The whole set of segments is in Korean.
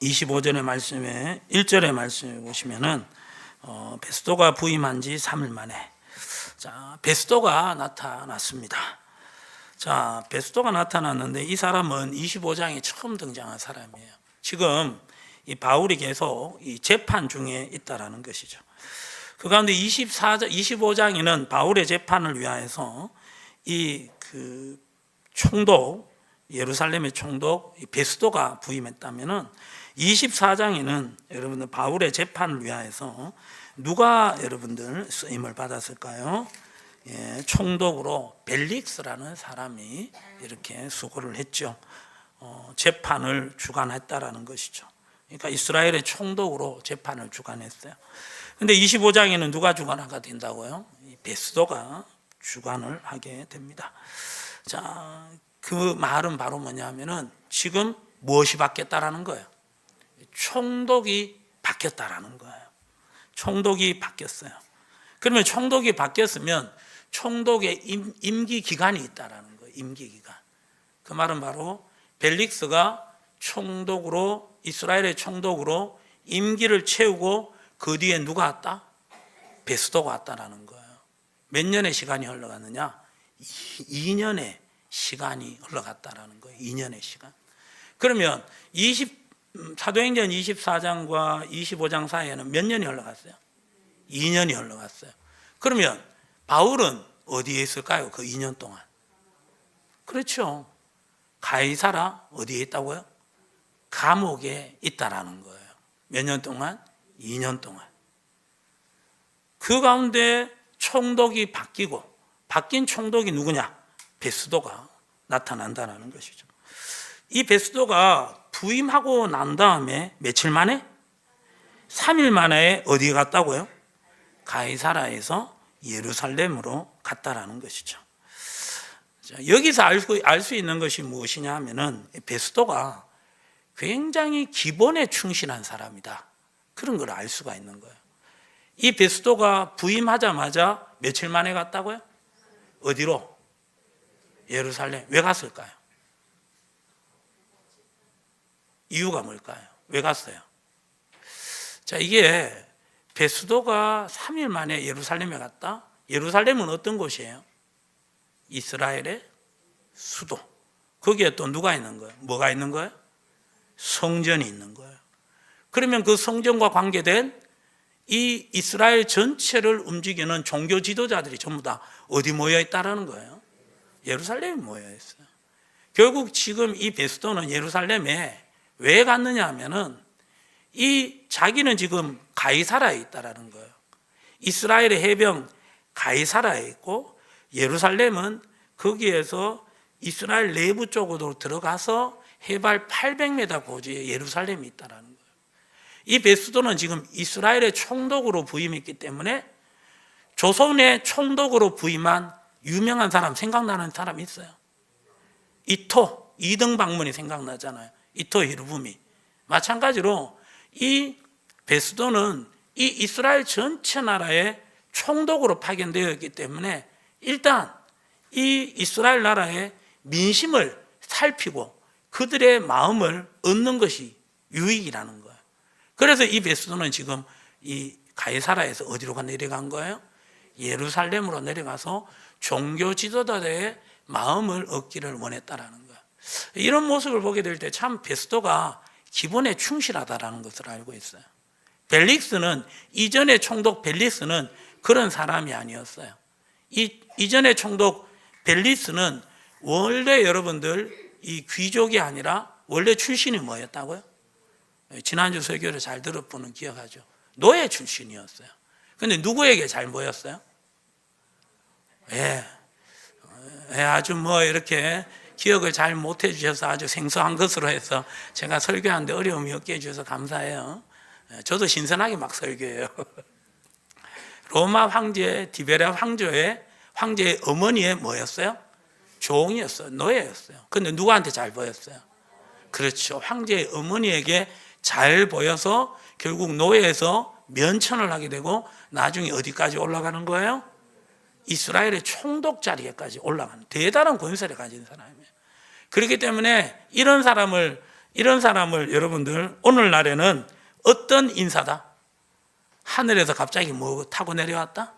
25절의 말씀에 1절의 말씀에 보시면은 베스도가 부임한 지 3일 만에 베스도가 나타났습니다. 베스도가 나타났는데 이 사람은 25장에 처음 등장한 사람이에요. 지금 이 바울이 계속 이 재판 중에 있다라는 것이죠. 그 가운데 25장에는 바울의 재판을 위하여서 총독, 예루살렘의 총독 베스도가 부임했다면은 24장에는 여러분들 바울의 재판을 위하여서 누가 여러분들 쓰임을 받았을까요? 총독으로 벨릭스라는 사람이 이렇게 수고를 했죠. 재판을 주관했다라는 것이죠. 그러니까 이스라엘의 총독으로 재판을 주관했어요. 근데 25장에는 누가 주관하게 된다고요? 베스도가 주관을 하게 됩니다. 그 말은 바로 뭐냐면은 지금 무엇이 바뀌었다라는 거예요? 총독이 바뀌었다라는 거예요. 총독이 바뀌었어요. 그러면 총독이 바뀌었으면 총독의 임기 기간이 있다라는 거예요. 임기 기간. 그 말은 바로 벨릭스가 총독으로 이스라엘의 총독으로 임기를 채우고 그 뒤에 누가 왔다? 베스도가 왔다라는 거예요. 몇 년의 시간이 흘러갔느냐? 2년의 시간이 흘러갔다라는 거예요. 2년의 시간. 그러면 사도행전 24장과 25장 사이에는 몇 년이 흘러갔어요? 2년이 흘러갔어요. 그러면 바울은 어디에 있을까요? 그 2년 동안. 그렇죠. 가이사라 어디에 있다고요? 감옥에 있다라는 거예요. 몇 년 동안? 2년 동안. 그 가운데 총독이 바뀐 총독이 누구냐? 베스도가 나타난다는 것이죠. 이 베스도가 부임하고 난 다음에 며칠 만에? 3일 만에 어디에 갔다고요? 가이사라에서 예루살렘으로 갔다라는 것이죠. 여기서 알 수 있는 것이 무엇이냐 하면은 베스도가 굉장히 기본에 충실한 사람이다. 그런 걸 알 수가 있는 거예요. 이 베스도가 부임하자마자 며칠 만에 갔다고요? 어디로? 예루살렘. 왜 갔을까요? 이유가 뭘까요? 왜 갔어요? 이게 베스도가 3일 만에 예루살렘에 갔다? 예루살렘은 어떤 곳이에요? 이스라엘의 수도. 거기에 또 누가 있는 거예요? 뭐가 있는 거예요? 성전이 있는 거예요. 그러면 그 성전과 관계된 이 이스라엘 전체를 움직이는 종교 지도자들이 전부 다 어디 모여 있다라는 거예요? 예루살렘에 모여 있어요. 결국 지금 이 베스도는 예루살렘에 왜 갔느냐 하면은 자기는 지금 가이사라에 있다라는 거예요. 이스라엘의 해병 가이사라에 있고 예루살렘은 거기에서 이스라엘 내부 쪽으로 들어가서 해발 800m 고지에 예루살렘이 있다라는 거예요. 이 베스도는 지금 이스라엘의 총독으로 부임했기 때문에 조선의 총독으로 부임한 유명한 사람 생각나는 사람 있어요? 이토, 이등박문이 생각나잖아요. 이토 히로부미. 마찬가지로 이 베스도는 이 이스라엘 전체 나라의 총독으로 파견되어 있기 때문에 일단 이 이스라엘 나라의 민심을 살피고 그들의 마음을 얻는 것이 유익이라는 거예요. 그래서 이 베스도는 지금 이 가이사라에서 어디로 내려간 거예요? 예루살렘으로 내려가서 종교 지도자들의 마음을 얻기를 원했다라는 거예요. 이런 모습을 보게 될 때 참 베스도가 기본에 충실하다라는 것을 알고 있어요. 벨릭스는 이전의 총독 벨릭스는 그런 사람이 아니었어요. 이전의 총독 벨릭스는 원래 여러분들 이 귀족이 아니라 원래 출신이 뭐였다고요? 지난주 설교를 잘 들어보는 기억하죠. 노예 출신이었어요. 근데 누구에게 잘 보였어요? 아주 이렇게 기억을 잘 못해 주셔서 아주 생소한 것으로 해서 제가 설교하는데 어려움이 없게 해주셔서 감사해요. 저도 신선하게 막 설교해요. 로마 황제 디베랴 황제의 어머니의 뭐였어요? 종이었어요. 노예였어요. 근데 누구한테 잘 보였어요? 그렇죠. 황제의 어머니에게 잘 보여서 결국 노예에서 면천을 하게 되고 나중에 어디까지 올라가는 거예요? 이스라엘의 총독 자리에까지 올라가는 대단한 권세를 가진 사람이에요. 그렇기 때문에 이런 사람을 이런 사람을 여러분들 오늘날에는 어떤 인사다? 하늘에서 갑자기 뭐 타고 내려왔다?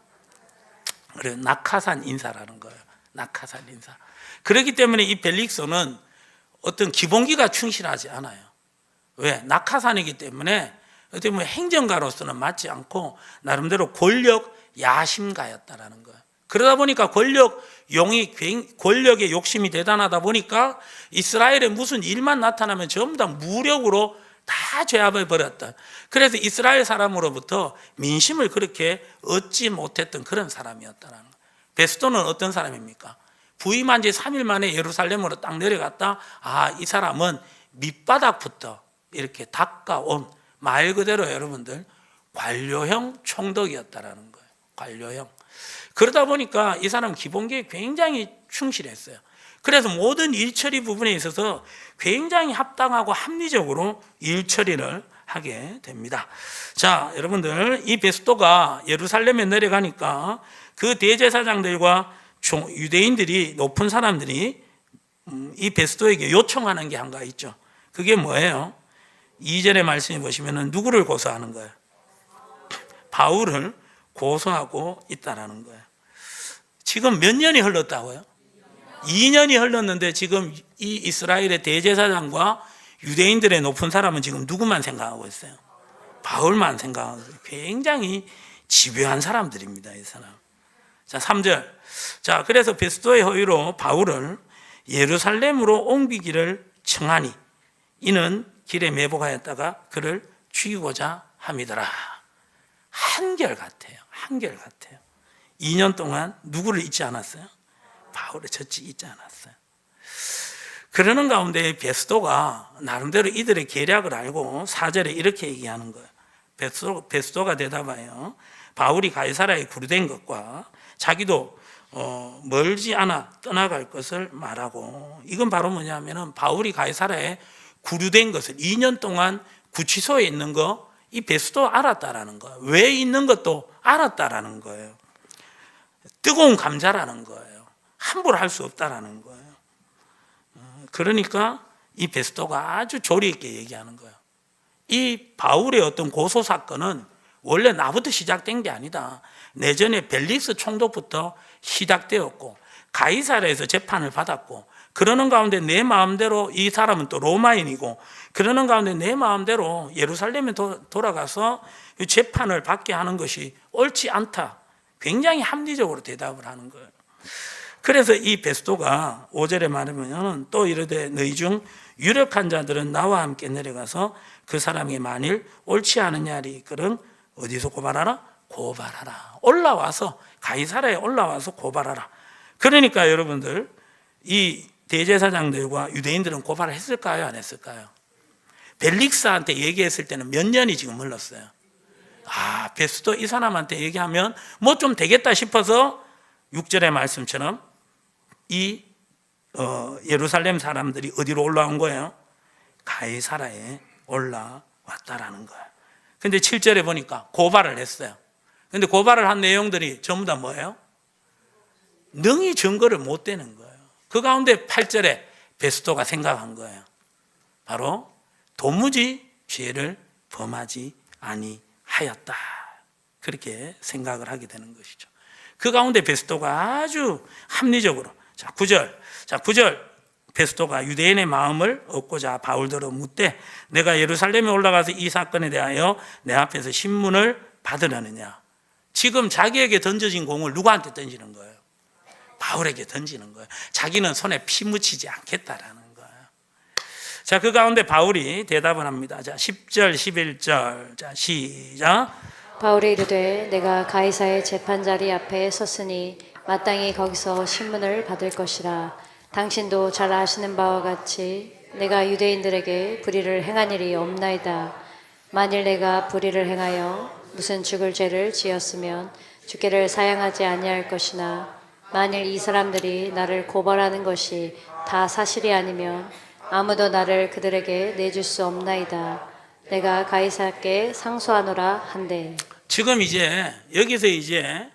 그래, 낙하산 인사라는 거예요. 낙하산 인사. 그렇기 때문에 이 벨릭소는 어떤 기본기가 충실하지 않아요. 왜? 낙하산이기 때문에 어떻게 보면 행정가로서는 맞지 않고 나름대로 권력 야심가였다라는 거예요. 그러다 보니까 권력의 욕심이 대단하다 보니까 이스라엘에 무슨 일만 나타나면 전부 다 무력으로 다 제압해 버렸다. 그래서 이스라엘 사람으로부터 민심을 그렇게 얻지 못했던 그런 사람이었다는 거예요. 베스도는 어떤 사람입니까? 부임한 지 3일 만에 예루살렘으로 딱 내려갔다. 이 사람은 밑바닥부터 이렇게 닦아온 말 그대로 여러분들 관료형 총독이었다라는 거예요. 관료형. 그러다 보니까 이 사람 기본기에 굉장히 충실했어요. 그래서 모든 일처리 부분에 있어서 굉장히 합당하고 합리적으로 일처리를 하게 됩니다. 자, 여러분들, 이 베스도가 예루살렘에 내려가니까 그 대제사장들과 유대인들이, 높은 사람들이 이 베스도에게 요청하는 게 한 가지 있죠. 그게 뭐예요? 2절의 말씀에 보시면 누구를 고소하는 거예요? 바울을 고소하고 있다라는 거예요. 지금 몇 년이 흘렀다고요? 2년이 흘렀는데 지금 이 이스라엘의 대제사장과 유대인들의 높은 사람은 지금 누구만 생각하고 있어요? 바울만 생각하고 있어요. 굉장히 집요한 사람들입니다, 이 사람. 자, 3절. 자, 그래서 베스도의 허위로 바울을 예루살렘으로 옮기기를 청하니 이는 길에 매복하였다가 그를 죽이고자 함이더라. 한결같아요. 한결같아요. 2년 동안 누구를 잊지 않았어요? 바울의 젖지 잊지 않았어요. 그러는 가운데 베스도가 나름대로 이들의 계략을 알고 4절에 이렇게 얘기하는 거예요. 베스도가 대답하여 바울이 가이사라에 구류된 것과 자기도 멀지 않아 떠나갈 것을 말하고, 이건 바로 뭐냐면은 바울이 가이사라에 구류된 것을 2년 동안 구치소에 있는 거 이 베스도 알았다라는 거예요. 왜 있는 것도 알았다라는 거예요. 뜨거운 감자라는 거예요. 함부로 할 수 없다라는 거예요. 그러니까 이 베스도가 아주 조리 있게 얘기하는 거예요. 이 바울의 어떤 고소 사건은 원래 나부터 시작된 게 아니다. 내전에 벨릭스 총독부터 시작되었고 가이사라에서 재판을 받았고, 그러는 가운데 내 마음대로, 이 사람은 또 로마인이고, 그러는 가운데 내 마음대로 예루살렘에 돌아가서 재판을 받게 하는 것이 옳지 않다. 굉장히 합리적으로 대답을 하는 거예요. 그래서 이 베스도가 5절에 말하면 또 이르되 너희 중 유력한 자들은 나와 함께 내려가서 그 사람이 만일 옳지 않으냐리 그는 어디서 고발하라? 고발하라. 올라와서 가이사라에 올라와서 고발하라. 그러니까 여러분들, 이 대제사장들과 유대인들은 고발을 했을까요? 안 했을까요? 벨릭스한테 얘기했을 때는 몇 년이 지금 흘렀어요. 베스도 이 사람한테 얘기하면 뭐 좀 되겠다 싶어서 6절의 말씀처럼 이 예루살렘 사람들이 어디로 올라온 거예요? 가이사라에 올라왔다라는 거예요. 근데 7절에 보니까 고발을 했어요. 근데 고발을 한 내용들이 전부 다 뭐예요? 능히 증거를 못 대는 거예요. 그 가운데 8절에 베스도가 생각한 거예요. 바로 도무지 죄를 범하지 아니하였다. 그렇게 생각을 하게 되는 것이죠. 그 가운데 베스도가 아주 합리적으로, 자 9절 베스도가 유대인의 마음을 얻고자 바울더러 묻되 내가 예루살렘에 올라가서 이 사건에 대하여 내 앞에서 신문을 받으려느냐. 지금 자기에게 던져진 공을 누구한테 던지는 거예요? 바울에게 던지는 거예요. 자기는 손에 피 묻히지 않겠다라는 거예요. 자, 그 가운데 바울이 대답을 합니다. 자, 10절, 11절. 자, 시작. 바울이 이르되 내가 가이사의 재판자리 앞에 섰으니 마땅히 거기서 신문을 받을 것이라. 당신도 잘 아시는 바와 같이 내가 유대인들에게 불의를 행한 일이 없나이다. 만일 내가 불의를 행하여 무슨 죽을 죄를 지었으면 주께를 사양하지 아니할 것이나 만일 이 사람들이 나를 고발하는 것이 다 사실이 아니면 아무도 나를 그들에게 내줄 수 없나이다. 내가 가이사께 상소하노라 한대. 지금 이제 여기서 이제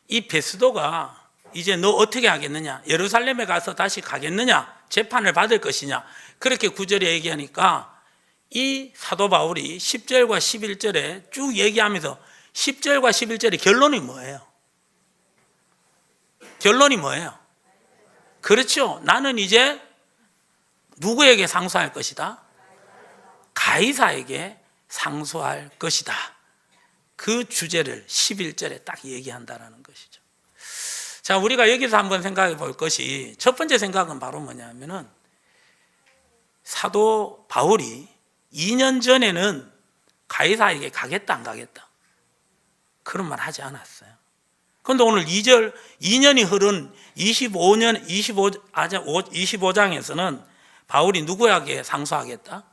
이 베스도가 이제 너 어떻게 하겠느냐? 예루살렘에 가서 다시 가겠느냐? 재판을 받을 것이냐, 그렇게 9절에 얘기하니까 이 사도 바울이 10절과 11절에 쭉 얘기하면서 10절과 11절의 결론이 뭐예요? 결론이 뭐예요? 그렇죠. 나는 이제 누구에게 상소할 것이다? 가이사에게 상소할 것이다. 그 주제를 11절에 딱 얘기한다라는 것이죠. 자, 우리가 여기서 한번 생각해 볼 것이, 첫 번째 생각은 바로 뭐냐면은 사도 바울이 2년 전에는 가이사에게 가겠다 안 가겠다 그런 말 하지 않았어요. 그런데 오늘 2년이 흐른 25장에서는 바울이 누구에게 상소하겠다?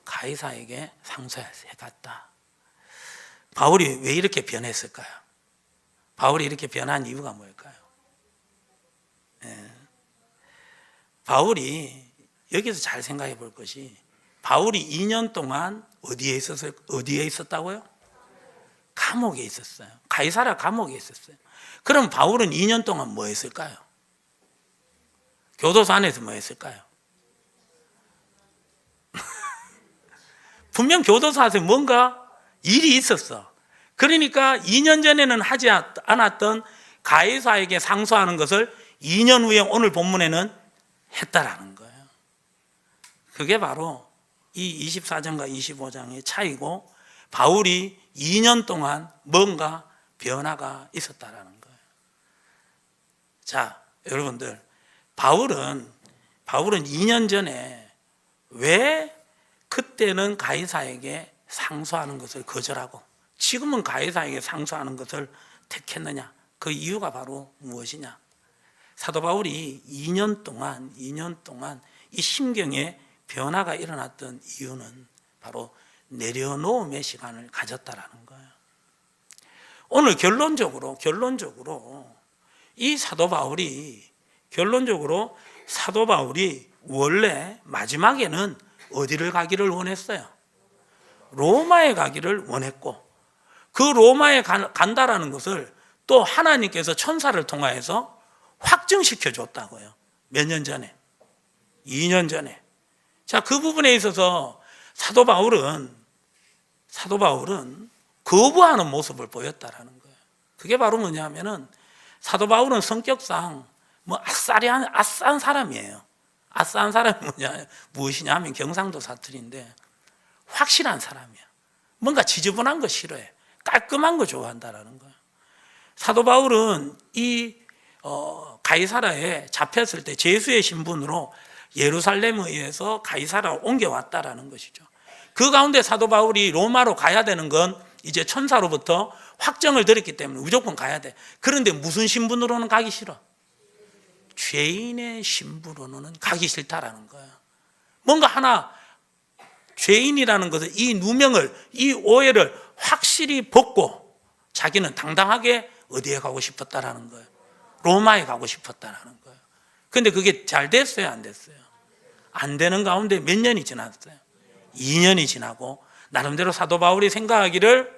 가이사에게 상소해갔다. 바울이 왜 이렇게 변했을까요? 바울이 이렇게 변한 이유가 뭘까요? 바울이 여기서 잘 생각해 볼 것이, 바울이 2년 동안 어디에 있었다고요? 감옥에 있었어요. 가이사랴 감옥에 있었어요. 그럼 바울은 2년 동안 뭐 했을까요? 교도소 안에서 뭐 했을까요? 분명 교도소 안에서 뭔가 일이 있었어. 그러니까 2년 전에는 하지 않았던 가이사에게 상소하는 것을 2년 후에 오늘 본문에는 했다라는 거예요. 그게 바로 이 24장과 25장의 차이고, 바울이 2년 동안 뭔가 변화가 있었다라는 거예요. 자, 여러분들, 바울은 2년 전에 왜 그때는 가이사에게 상소하는 것을 거절하고 지금은 가이사에게 상소하는 것을 택했느냐? 그 이유가 바로 무엇이냐? 사도 바울이 2년 동안 이 심경에 변화가 일어났던 이유는 바로 내려놓음의 시간을 가졌다라는 거예요. 오늘 결론적으로 이 사도 바울이 원래 마지막에는 어디를 가기를 원했어요? 로마에 가기를 원했고, 그 로마에 간다라는 것을 또 하나님께서 천사를 통하여서 확증시켜 줬다고요. 몇 년 전에? 2년 전에. 자, 그 부분에 있어서 사도 바울은 거부하는 모습을 보였다라는 거예요. 그게 바로 뭐냐면은, 사도 바울은 성격상 아싸한 사람이에요. 아싸한 사람이 무엇이냐 하면 경상도 사투리인데, 확실한 사람이야. 뭔가 지저분한 거 싫어해. 깔끔한 거 좋아한다라는 거예요. 사도 바울은 이 가이사라에 잡혔을 때 제수의 신분으로 예루살렘에 의해서 가이사라로 옮겨왔다라는 것이죠. 그 가운데 사도 바울이 로마로 가야 되는 건 이제 천사로부터 확정을 드렸기 때문에 무조건 가야 돼. 그런데 무슨 신분으로는 가기 싫어? 죄인의 신분으로는 가기 싫다라는 거예요. 뭔가 하나 죄인이라는 것은 이 누명을, 이 오해를 확실히 벗고 자기는 당당하게 어디에 가고 싶었다라는 거예요? 로마에 가고 싶었다라는 거예요. 그런데 그게 잘 됐어요, 안 됐어요? 안 되는 가운데 몇 년이 지났어요? 2년이 지나고 나름대로 사도 바울이 생각하기를,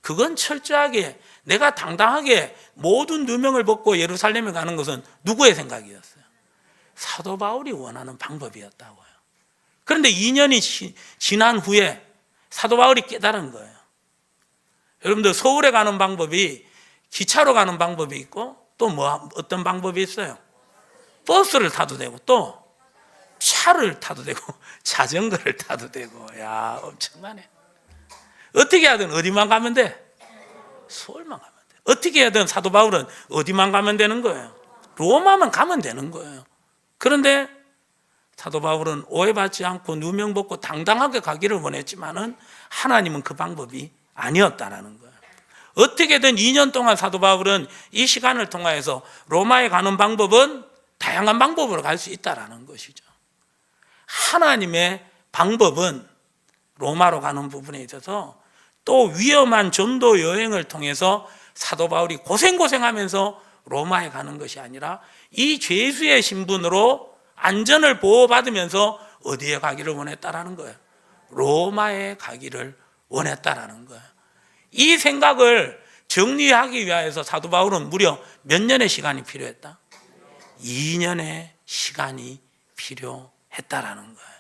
그건 철저하게 내가 당당하게 모든 누명을 벗고 예루살렘에 가는 것은 누구의 생각이었어요? 사도 바울이 원하는 방법이었다고요. 그런데 2년이 지난 후에 사도 바울이 깨달은 거예요. 여러분들, 서울에 가는 방법이 기차로 가는 방법이 있고, 또 어떤 방법이 있어요? 버스를 타도 되고, 또 차를 타도 되고, 자전거를 타도 되고. 야, 엄청나네. 어떻게 하든 어디만 가면 돼? 서울만 가면 돼. 어떻게 하든 사도 바울은 어디만 가면 되는 거예요? 로마만 가면 되는 거예요. 그런데 사도 바울은 오해받지 않고 누명 벗고 당당하게 가기를 원했지만은 하나님은 그 방법이 아니었다라는 거예요. 어떻게든 2년 동안 사도 바울은 이 시간을 통하여서 로마에 가는 방법은 다양한 방법으로 갈 수 있다라는 것이죠. 하나님의 방법은 로마로 가는 부분에 있어서 또 위험한 전도 여행을 통해서 사도 바울이 고생하면서 로마에 가는 것이 아니라 이 죄수의 신분으로 안전을 보호받으면서 어디에 가기를 원했다라는 거예요? 로마에 가기를 원했다라는 거예요. 이 생각을 정리하기 위해서 사도 바울은 무려 몇 년의 시간이 필요했다? 2년의 시간이 필요했다라는 거예요.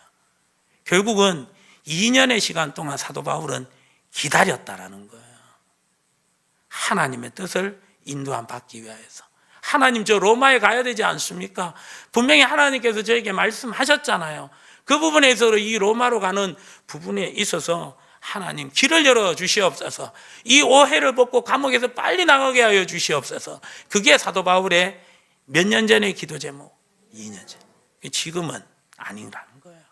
결국은 2년의 시간 동안 사도 바울은 기다렸다라는 거예요. 하나님의 뜻을 인도함 받기 위하여서. 하나님, 저 로마에 가야 되지 않습니까? 분명히 하나님께서 저에게 말씀하셨잖아요. 그 부분에 있어서 이 로마로 가는 부분에 있어서 하나님 길을 열어 주시옵소서. 이 오해를 벗고 감옥에서 빨리 나가게 하여 주시옵소서. 그게 사도 바울의 몇 년 전의 기도 제목, 2년 전. 지금은 아니라는 거예요.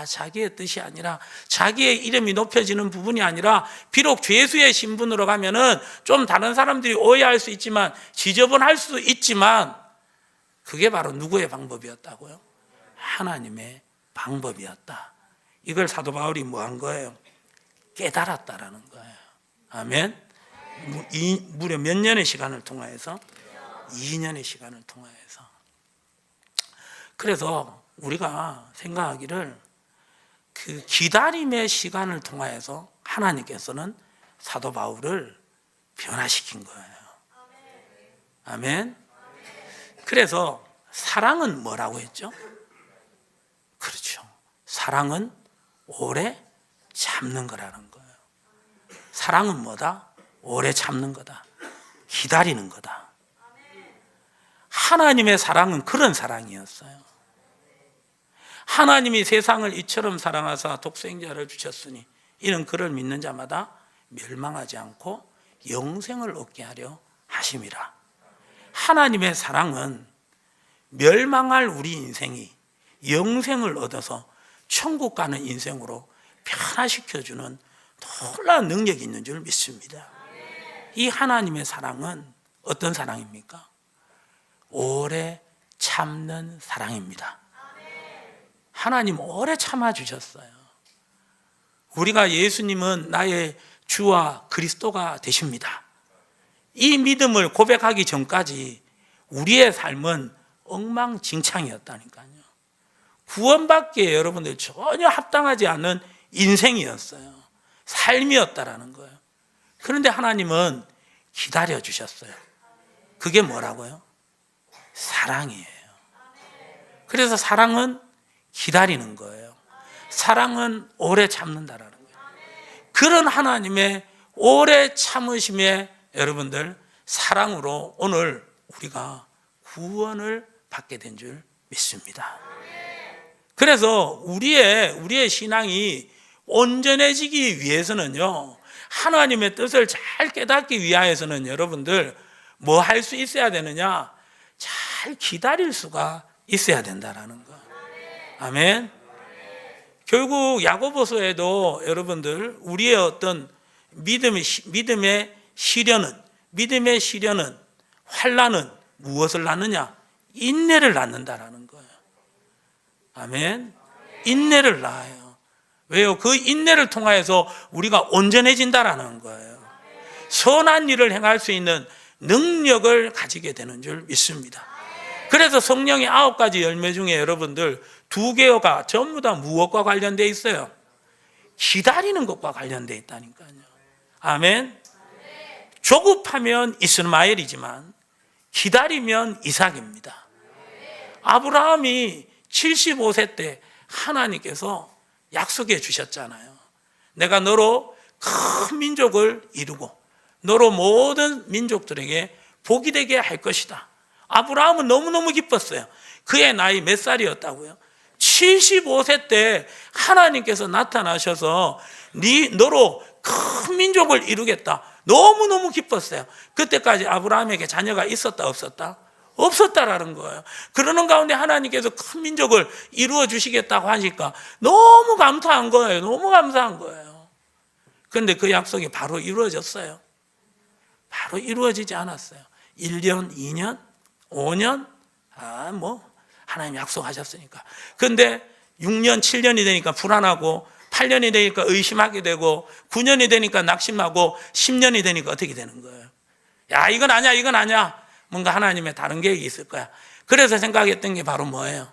자기의 뜻이 아니라, 자기의 이름이 높여지는 부분이 아니라, 비록 죄수의 신분으로 가면은 좀 다른 사람들이 오해할 수 있지만, 지저분할 수 있지만, 그게 바로 누구의 방법이었다고요? 하나님의 방법이었다. 이걸 사도 바울이 뭐 한 거예요? 깨달았다라는 거예요. 아멘. 무려 몇 년의 시간을 통하여서? 2년의 시간을 통하여서. 그래서 우리가 생각하기를, 그 기다림의 시간을 통하여서 하나님께서는 사도 바울을 변화시킨 거예요. 아멘. 그래서 사랑은 뭐라고 했죠? 그렇죠. 사랑은 오래 참는 거라는 거예요. 사랑은 뭐다? 오래 참는 거다. 기다리는 거다. 하나님의 사랑은 그런 사랑이었어요. 하나님이 세상을 이처럼 사랑하사 독생자를 주셨으니 이는 그를 믿는 자마다 멸망하지 않고 영생을 얻게 하려 하심이라. 하나님의 사랑은 멸망할 우리 인생이 영생을 얻어서 천국 가는 인생으로 변화시켜주는 놀라운 능력이 있는 줄 믿습니다. 이 하나님의 사랑은 어떤 사랑입니까? 오래 참는 사랑입니다. 하나님 오래 참아주셨어요. 우리가 예수님은 나의 주와 그리스도가 되십니다. 이 믿음을 고백하기 전까지 우리의 삶은 엉망진창이었다니까요. 구원받기에 여러분들 전혀 합당하지 않은 인생이었어요. 삶이었다라는 거예요. 그런데 하나님은 기다려주셨어요. 그게 뭐라고요? 사랑이에요. 그래서 사랑은 기다리는 거예요. 사랑은 오래 참는다라는 거예요. 그런 하나님의 오래 참으심에 여러분들 사랑으로 오늘 우리가 구원을 받게 된 줄 믿습니다. 그래서 우리의 신앙이 온전해지기 위해서는요, 하나님의 뜻을 잘 깨닫기 위하여서는 여러분들 뭐 할 수 있어야 되느냐? 잘 기다릴 수가 있어야 된다라는 거. 아멘. 결국 야고보서에도 여러분들 우리의 어떤 믿음의 시련은 환난은 무엇을 낳느냐? 인내를 낳는다라는 거예요. 아멘. 인내를 낳아요. 왜요? 그 인내를 통하여서 우리가 온전해진다라는 거예요. 선한 일을 행할 수 있는 능력을 가지게 되는 줄 믿습니다. 그래서 성령의 9가지 열매 중에 여러분들 2개가 전부 다 무엇과 관련되어 있어요? 기다리는 것과 관련되어 있다니까요. 아멘. 조급하면 이스마엘이지만 기다리면 이삭입니다. 아브라함이 75세 때 하나님께서 약속해 주셨잖아요. 내가 너로 큰 민족을 이루고 너로 모든 민족들에게 복이 되게 할 것이다. 아브라함은 너무너무 기뻤어요. 그의 나이 몇 살이었다고요? 75세 때 하나님께서 나타나셔서 너로 큰 민족을 이루겠다. 너무너무 기뻤어요. 그때까지 아브라함에게 자녀가 있었다 없었다? 없었다라는 거예요. 그러는 가운데 하나님께서 큰 민족을 이루어 주시겠다고 하니까 너무 감사한 거예요. 너무 감사한 거예요. 그런데 그 약속이 바로 이루어졌어요? 바로 이루어지지 않았어요. 1년, 2년, 5년? 하나님 약속하셨으니까. 그런데 6년, 7년이 되니까 불안하고 8년이 되니까 의심하게 되고 9년이 되니까 낙심하고 10년이 되니까 어떻게 되는 거예요? 야, 이건 아니야. 뭔가 하나님의 다른 계획이 있을 거야. 그래서 생각했던 게 바로 뭐예요?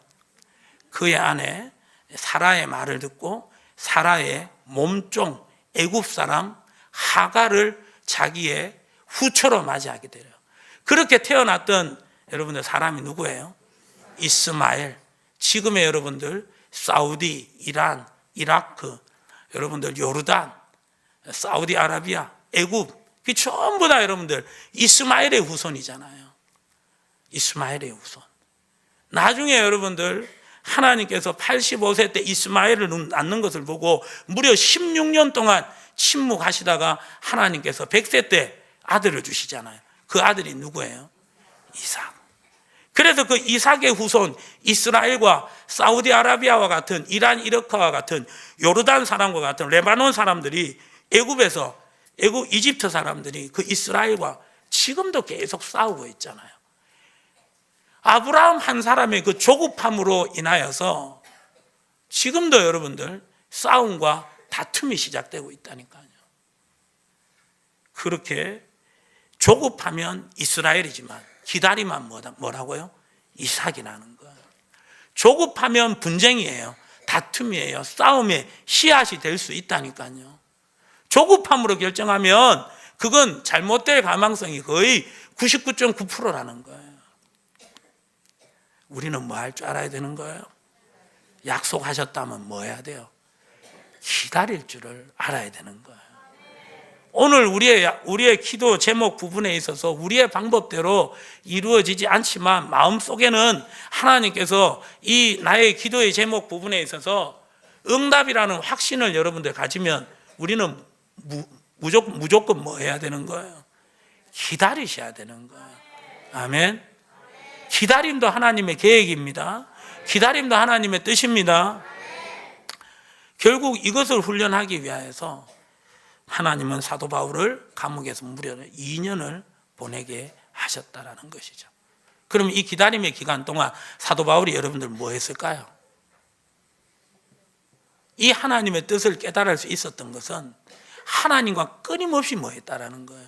그의 아내 사라의 말을 듣고 사라의 몸종 애굽 사람 하갈을 자기의 후처로 맞이하게 돼요. 그렇게 태어났던 여러분들 사람이 누구예요? 이스마엘, 지금의 여러분들 사우디, 이란, 이라크, 여러분들 요르단, 사우디아라비아, 애굽, 그 전부 다 여러분들 이스마엘의 후손이잖아요. 이스마엘의 후손. 나중에 여러분들 하나님께서 85세 때 이스마엘을 낳는 것을 보고 무려 16년 동안 침묵하시다가 하나님께서 100세 때 아들을 주시잖아요. 그 아들이 누구예요? 이삭. 그래서 그 이삭의 후손 이스라엘과 사우디아라비아와 같은 이란, 이라크와 같은 요르단 사람과 같은 레바논 사람들이 애굽 이집트 사람들이 그 이스라엘과 지금도 계속 싸우고 있잖아요. 아브라함 한 사람의 그 조급함으로 인하여서 지금도 여러분들 싸움과 다툼이 시작되고 있다니까요. 그렇게 조급하면 이스라엘이지만 기다리면 뭐라고요? 이삭이라는 거예요. 조급하면 분쟁이에요. 다툼이에요. 싸움의 씨앗이 될 수 있다니까요. 조급함으로 결정하면 그건 잘못될 가능성이 거의 99.9%라는 거예요. 우리는 뭐 할 줄 알아야 되는 거예요? 약속하셨다면 뭐 해야 돼요? 기다릴 줄을 알아야 되는 거예요. 오늘 우리의 기도 제목 부분에 있어서 우리의 방법대로 이루어지지 않지만 마음속에는 하나님께서 이 나의 기도의 제목 부분에 있어서 응답이라는 확신을 여러분들 가지면 우리는 무조건 뭐 해야 되는 거예요? 기다리셔야 되는 거예요. 아멘. 기다림도 하나님의 계획입니다. 기다림도 하나님의 뜻입니다. 결국 이것을 훈련하기 위해서 하나님은 사도 바울을 감옥에서 무려 2년을 보내게 하셨다라는 것이죠. 그럼 이 기다림의 기간 동안 사도 바울이 여러분들 뭐 했을까요? 이 하나님의 뜻을 깨달을 수 있었던 것은 하나님과 끊임없이 뭐 했다라는 거예요?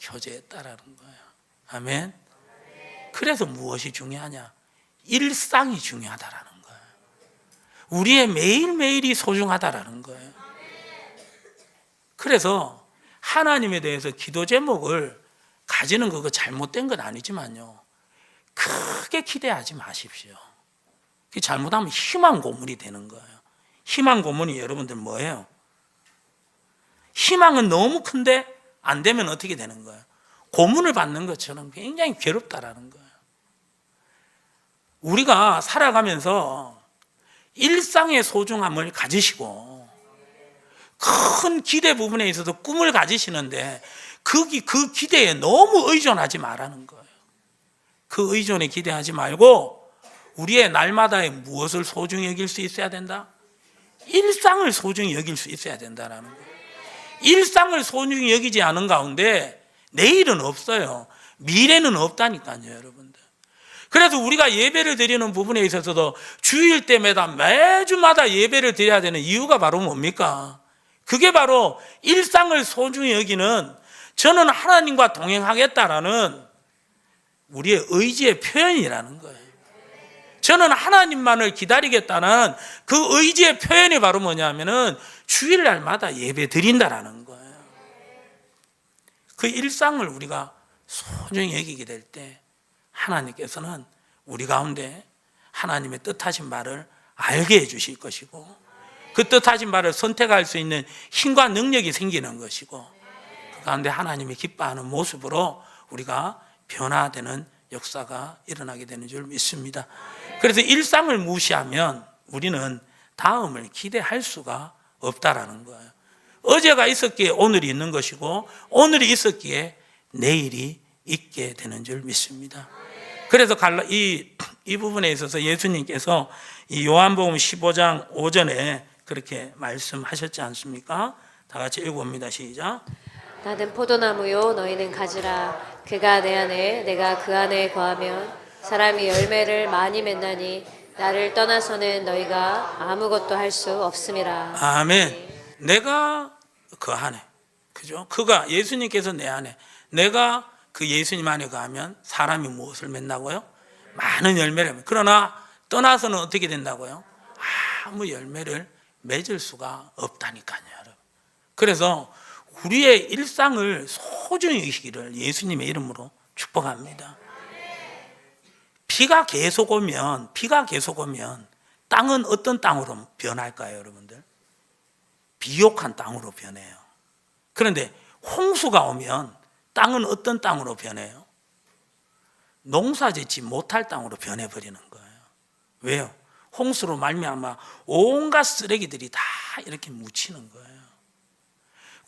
교제했다라는 거예요. 아멘. 그래서 무엇이 중요하냐? 일상이 중요하다라는 거예요. 우리의 매일매일이 소중하다라는 거예요. 그래서 하나님에 대해서 기도 제목을 가지는 그거 잘못된 건 아니지만요, 크게 기대하지 마십시오. 그게 잘못하면 희망 고문이 되는 거예요. 희망 고문이 여러분들 뭐예요? 희망은 너무 큰데 안 되면 어떻게 되는 거예요? 고문을 받는 것처럼 굉장히 괴롭다라는 거예요. 우리가 살아가면서 일상의 소중함을 가지시고 큰 기대 부분에 있어서 꿈을 가지시는데 그 기대에 너무 의존하지 말라는 거예요. 그 의존에 기대하지 말고 우리의 날마다의 무엇을 소중히 여길 수 있어야 된다? 일상을 소중히 여길 수 있어야 된다는 거예요. 일상을 소중히 여기지 않은 가운데 내일은 없어요. 미래는 없다니까요, 여러분들. 그래서 우리가 예배를 드리는 부분에 있어서도 주일 때마다 매주마다 예배를 드려야 되는 이유가 바로 뭡니까? 그게 바로 일상을 소중히 여기는, 저는 하나님과 동행하겠다라는 우리의 의지의 표현이라는 거예요. 저는 하나님만을 기다리겠다는 그 의지의 표현이 바로 뭐냐면은 주일날마다 예배 드린다라는 거예요. 그 일상을 우리가 소중히 여기게 될 때 하나님께서는 우리 가운데 하나님의 뜻하신 바를 알게 해주실 것이고, 그 뜻하신 바를 선택할 수 있는 힘과 능력이 생기는 것이고, 그 가운데 하나님이 기뻐하는 모습으로 우리가 변화되는 역사가 일어나게 되는 줄 믿습니다. 그래서 일상을 무시하면 우리는 다음을 기대할 수가 없다라는 거예요. 어제가 있었기에 오늘이 있는 것이고, 오늘이 있었기에 내일이 있게 되는 줄 믿습니다. 그래서 이 부분에 있어서 예수님께서 이 요한복음 15장 5절에 그렇게 말씀하셨지 않습니까? 다 같이 읽어봅니다. 시작. 나는 포도나무요 너희는 가지라. 그가 내 안에 내가 그 안에 거하면 사람이 열매를 많이 맺나니 나를 떠나서는 너희가 아무것도 할 수 없음이라. 아멘. 내가 그 안에, 그죠? 그가, 예수님께서 내 안에, 내가 그 예수님 안에 가면 사람이 무엇을 맺나고요? 많은 열매를. 그러나 떠나서는 어떻게 된다고요? 아무 열매를 맺을 수가 없다니까요, 여러분. 그래서 우리의 일상을 소중히 여기기를 예수님의 이름으로 축복합니다. 비가 계속 오면 땅은 어떤 땅으로 변할까요, 여러분들? 비옥한 땅으로 변해요. 그런데 홍수가 오면 땅은 어떤 땅으로 변해요? 농사짓지 못할 땅으로 변해버리는 거예요. 왜요? 홍수로 말미암아 온갖 쓰레기들이 다 이렇게 묻히는 거예요.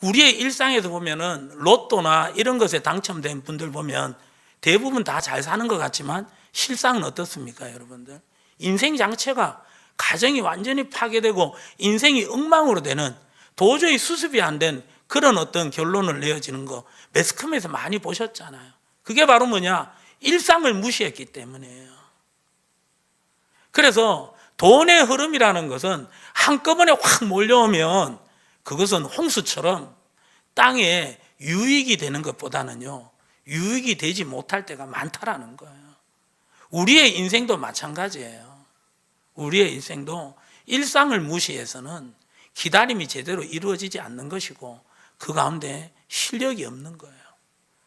우리의 일상에서 보면은 로또나 이런 것에 당첨된 분들 보면 대부분 다 잘 사는 것 같지만 실상은 어떻습니까, 여러분들? 인생 자체가 가정이 완전히 파괴되고 인생이 엉망으로 되는, 도저히 수습이 안 된 그런 어떤 결론을 내어지는 거 매스컴에서 많이 보셨잖아요. 그게 바로 뭐냐? 일상을 무시했기 때문이에요. 그래서 돈의 흐름이라는 것은 한꺼번에 확 몰려오면 그것은 홍수처럼 땅에 유익이 되는 것보다는요, 유익이 되지 못할 때가 많다라는 거예요. 우리의 인생도 마찬가지예요. 우리의 인생도 일상을 무시해서는 기다림이 제대로 이루어지지 않는 것이고 그 가운데 실력이 없는 거예요.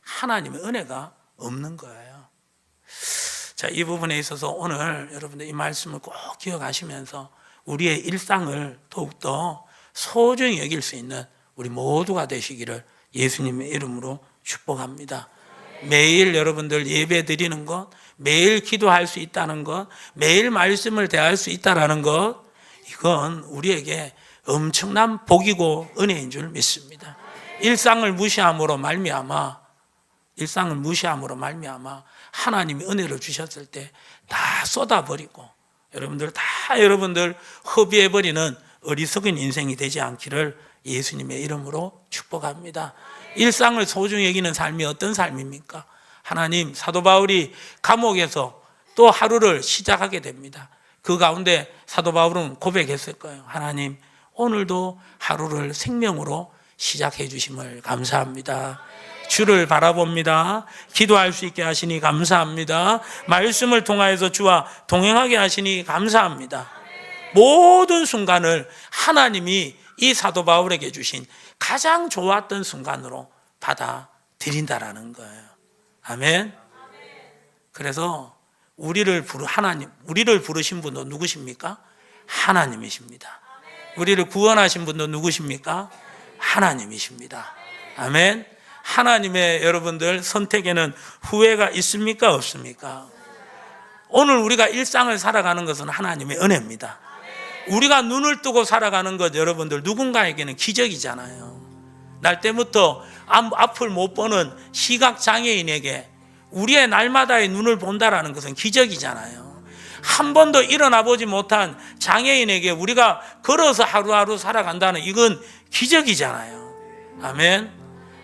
하나님의 은혜가 없는 거예요. 자, 이 부분에 있어서 오늘 여러분들 이 말씀을 꼭 기억하시면서 우리의 일상을 더욱더 소중히 여길 수 있는 우리 모두가 되시기를 예수님의 이름으로 축복합니다. 매일 여러분들 예배 드리는 것, 매일 기도할 수 있다는 것, 매일 말씀을 대할 수 있다는 것, 이건 우리에게 엄청난 복이고 은혜인 줄 믿습니다. 일상을 무시함으로 말미암아 하나님이 은혜를 주셨을 때 다 쏟아버리고 여러분들 허비해버리는 어리석은 인생이 되지 않기를 예수님의 이름으로 축복합니다. 일상을 소중히 여기는 삶이 어떤 삶입니까? 하나님, 사도 바울이 감옥에서 또 하루를 시작하게 됩니다. 그 가운데 사도 바울은 고백했을 거예요. 하나님, 오늘도 하루를 생명으로 시작해 주심을 감사합니다. 주를 바라봅니다. 기도할 수 있게 하시니 감사합니다. 말씀을 통하여서 주와 동행하게 하시니 감사합니다. 모든 순간을 하나님이 이 사도 바울에게 주신 가장 좋았던 순간으로 받아들인다라는 거예요. 아멘. 그래서 우리를 부르신 분도 누구십니까? 하나님이십니다. 우리를 구원하신 분도 누구십니까? 하나님이십니다. 아멘. 하나님의 여러분들 선택에는 후회가 있습니까? 없습니까? 오늘 우리가 일상을 살아가는 것은 하나님의 은혜입니다. 우리가 눈을 뜨고 살아가는 것 여러분들 누군가에게는 기적이잖아요. 날 때부터 앞을 못 보는 시각장애인에게 우리의 날마다의 눈을 본다라는 것은 기적이잖아요. 한 번도 일어나 보지 못한 장애인에게 우리가 걸어서 하루하루 살아간다는 이건 기적이잖아요. 아멘.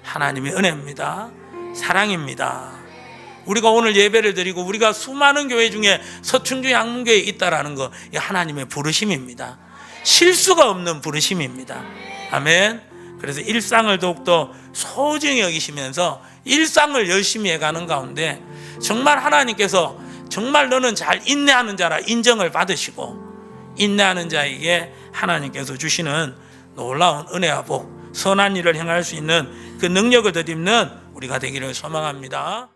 하나님의 은혜입니다. 사랑입니다. 우리가 오늘 예배를 드리고 우리가 수많은 교회 중에 서충주 양문교회에 있다라는 거, 이 하나님의 부르심입니다. 실수가 없는 부르심입니다. 아멘. 그래서 일상을 더욱더 소중히 여기시면서 일상을 열심히 해가는 가운데 정말 하나님께서 정말 너는 잘 인내하는 자라 인정을 받으시고 인내하는 자에게 하나님께서 주시는 놀라운 은혜와 복, 선한 일을 행할 수 있는 그 능력을 덧입는 우리가 되기를 소망합니다.